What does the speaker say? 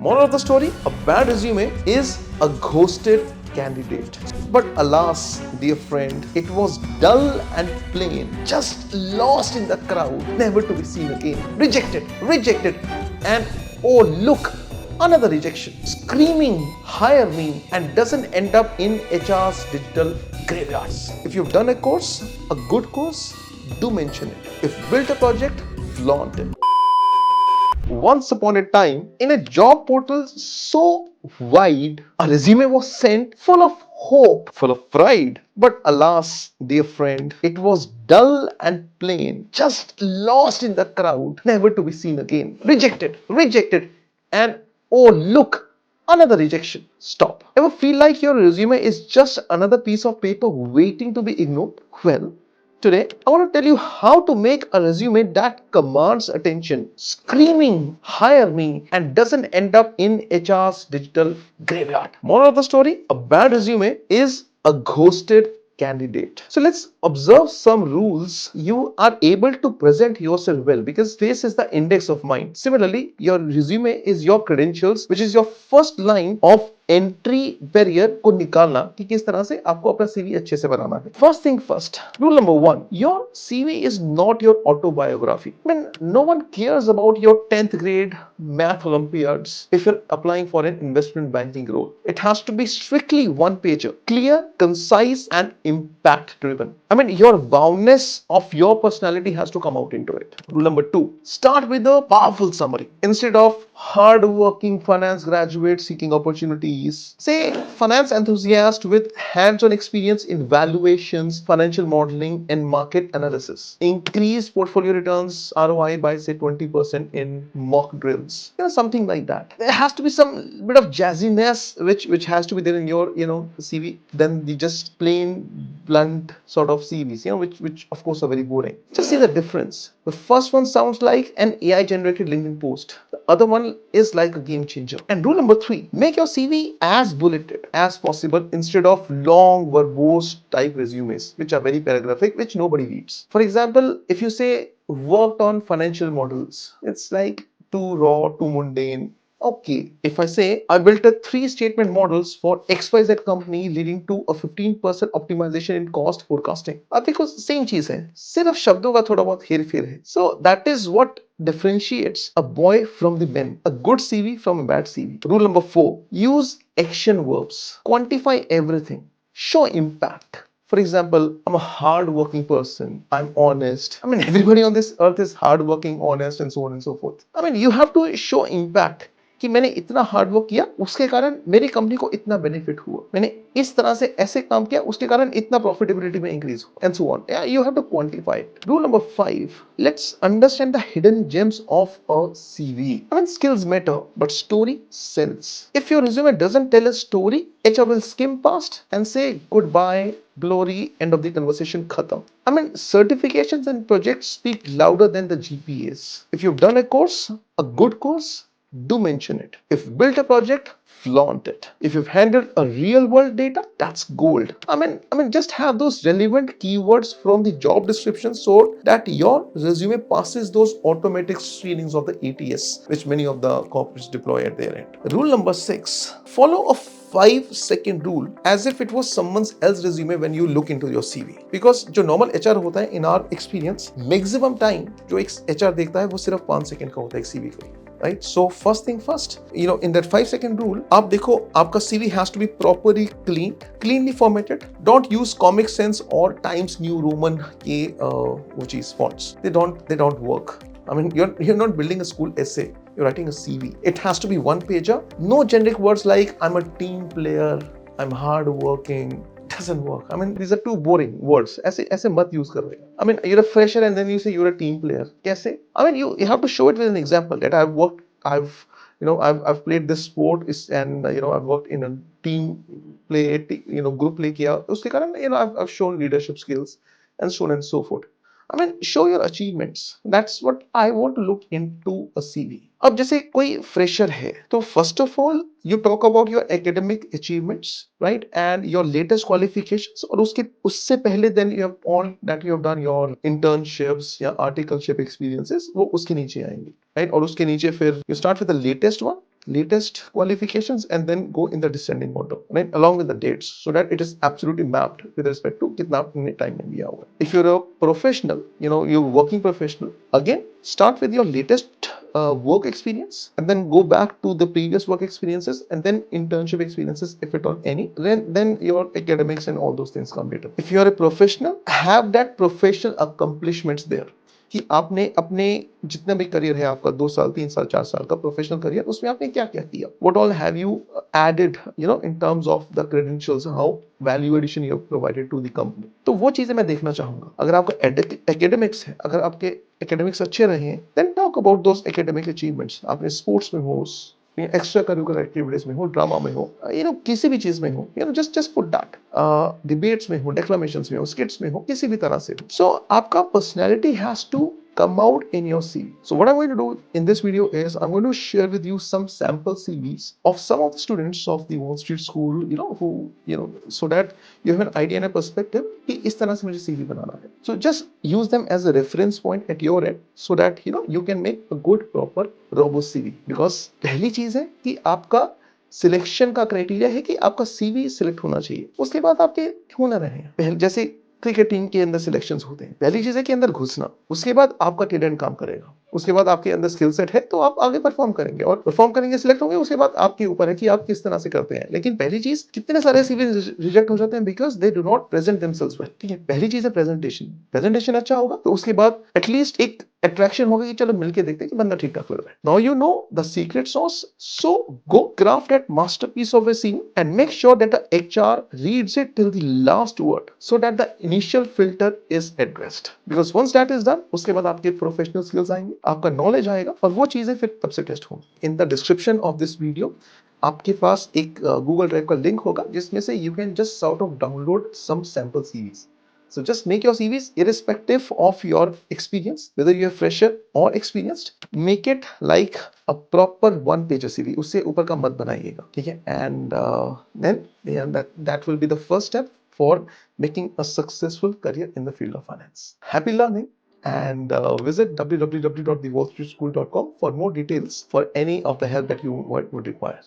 Moral of the story, a bad resume is a ghosted candidate. But alas, dear friend, it was dull and plain, just lost in the crowd, never to be seen again. Rejected, and oh look, another rejection. Screaming, hire me, and doesn't end up in HR's digital graveyards. If you've done a course, a good course, do mention it. If built a project, flaunt it. Once upon a time, in a job portal so wide, a resume was sent full of hope, full of pride. But alas, dear friend, it was dull and plain, just lost in the crowd, never to be seen again. Rejected, and oh look, another rejection. Stop. Ever feel like your resume is just another piece of paper waiting to be ignored? Well, today, I want to tell you how to make a resume that commands attention, screaming, hire me, and doesn't end up in HR's digital graveyard. Moral of the story, a bad resume is a ghosted candidate. So let's observe some rules you are able to present yourself well, because this is the index of mind. Similarly, your resume is your credentials, which is your first line of entry barrier को निकालना कि किस तरह से आपको अपना CV अच्छे से बनाना है. First thing first, rule number 1, your CV is not your autobiography. I mean, no one cares about your 10th grade math olympiads if you're applying for an investment banking role. It has to be strictly one pager, clear, concise, and impact driven. I mean, your boundness of your personality has to come out into it. Rule number 2, start with a powerful summary instead of hard-working finance graduate seeking opportunities. Say finance enthusiast with hands-on experience in valuations, financial modeling, and market analysis. Increase portfolio returns ROI by say 20% in mock drills. Something like that. There has to be some bit of jazziness which has to be there in your CV. Then the just plain blunt sort of CVs, which of course are very boring. Just see the difference. The first one sounds like an AI generated LinkedIn post. The other one is like a game changer. And rule number 3, make your CV as bulleted as possible instead of long verbose type resumes, which are very paragraphic, which nobody reads. For example, if you say worked on financial models, it's like too raw, too mundane. Okay, if I say I built a 3 statement models for XYZ company leading to a 15% optimization in cost forecasting. अब देखो same चीज है, सिर्फ शब्दों का थोड़ा बहुत हेर फेर है. So that is what differentiates a boy from the men, a good CV from a bad CV. Rule number 4, use action verbs. Quantify everything. Show impact. For example, I'm a hard-working person. I'm honest. I mean, everybody on this earth is hard-working, honest, and so on and so forth. I mean, you have to show impact. कि मैंने इतना hard work किया, उसके कारण मेरी company को इतना benefit हुआ. मैंने इस तरह से ऐसे काम किया, उसके कारण इतना प्रॉफिटेबिलिटी में इंक्रीज हुआ, and so on. You have to quantify it. Rule number 5, let's understand the hidden gems of a CV. I mean, skills matter, but story sells. If your resume doesn't tell a story, HR will skim past and say goodbye, glory, end of the conversation, khatam. I mean, certifications and projects speak louder than the GPAs. If you've done a course, a good course, do mention it. If built a project, flaunt it. If you've handled a real world data, that's gold. I mean, just have those relevant keywords from the job description so that your resume passes those automatic screenings of the ATS, which many of the corporates deploy at their end. Rule number 6, follow a 5-second rule as if it was someone else's resume when you look into your CV. Because जो normal HR होता है, in our experience, maximum time जो एक HR देखता है वो सिर्फ 5 second का होता है एक CV को. Right? So first thing first, in that 5-second rule, आप देखो आपका CV has to be properly cleanly formatted. Don't use Comic Sans or Times New Roman के वो चीज fonts. They don't work. I mean, you're not building a school essay. You're writing a CV. It has to be one pager. No generic words like I'm a team player, I'm hard working. Doesn't work. I mean, these are too boring words. ऐसे मत use करो. I mean, you're a fresher and then you say you're a team player. कैसे? I mean, you have to show it with an example that I've played this sport and I've worked in a team play, group play किया. उसके कारण I've shown leadership skills and so on and so forth. I mean, show your achievements. That's what I want to look into a CV. अब जैसे कोई fresher है, तो first of all, you talk about your academic achievements, right? And your latest qualifications. और उससे पहले then you have all that you have done your internships या articleship experiences, वो उसके नीचे आएंगे, right? और उसके नीचे फिर you start with the latest one. latest qualifications and then go in the descending order, right, along with the dates, so that it is absolutely mapped with respect to kitna time mein diya hua. If you're a professional, you're working professional, again start with your latest work experience and then go back to the previous work experiences and then internship experiences, if at all any. Then your academics and all those things come later. If you are a professional, have that professional accomplishments there, कि आपने अपने जितना भी career है आपका 2 साल 3 साल 4 साल का प्रोफेशनल करियर, उसमें आपने क्या क्या किया, what all have you added, in terms of the credentials, how value addition you have provided to the company. तो वो चीजें मैं देखना चाहूंगा. अगर आपका एकेडमिक्स है, अगर आपके एकेडमिक्स अच्छे रहे हैं, then talk about those academic achievements. आपने स्पोर्ट्स में हो, एक्स्ट्रा करिकुलर एक्टिविटीज में हो, ड्रामा में हो, किसी भी चीज में हो, जस्ट पुट दैट. डिबेट्स में हो, डेक्लामेशंस में हो, स्किट्स में हो, किसी भी तरह से. सो आपका personality has to come out in your CV. So what I'm going to do in this video is I'm going to share with you some sample CVs of some of the students of the Wall Street School, who, so that you have an idea and a perspective कि इस तरह से मुझे CV बनाना है. So just use them as a reference point at your end so that you can make a good proper robust CV. Because पहली चीज है कि आपका सिलेक्शन का क्राइटेरिया है कि आपका CV सिलेक्ट होना चाहिए. उसके बाद आपके हुनर हैं. पहले जैसे क्रिकेट टीम के अंदर सिलेक्शंस होते हैं, पहली चीज है कि अंदर घुसना, उसके बाद आपका टैलेंट काम करेगा, उसके बाद आपके अंदर स्किल सेट है तो आप आगे परफॉर्म करेंगे और परफॉर्म करेंगे, सिलेक्ट होंगे, उसके बाद आपके ऊपर है कि आप किस तरह से करते हैं. लेकिन पहली चीज, कितने सारे सीवी रिजेक्ट हो जाते हैं because they do not present themselves well. ठीक है, पहली चीज है प्रेजेंटेशन अच्छा होगा तो उसके बाद एटलीस्ट एक अट्रैक्शन होगा कि चलो मिलके देखते हैं कि बंदा ठीक ठाक लग रहा है. Now you know the secret sauce, so go craft that masterpiece of a scene and make sure that the HR reads it till the last word so that the initial filter is addressed. Because once that is done, उसके बाद आपके professional skills आएंगे, आपका knowledge आएगा और वो चीजें फिर तब से टेस्ट होंगी. In the description of this video आपके पास एक गूगल ड्राइव का लिंक होगा जिसमें से you can just sort of download some sample series. So just make your CVs irrespective of your experience, whether you're fresher or experienced. Make it like a proper one-pager CV. उससे ऊपर का मत बनाइएगा, ठीक है? And then that will be the first step for making a successful career in the field of finance. Happy learning, and visit www.thewallstreetschool.com for more details for any of the help that you would require.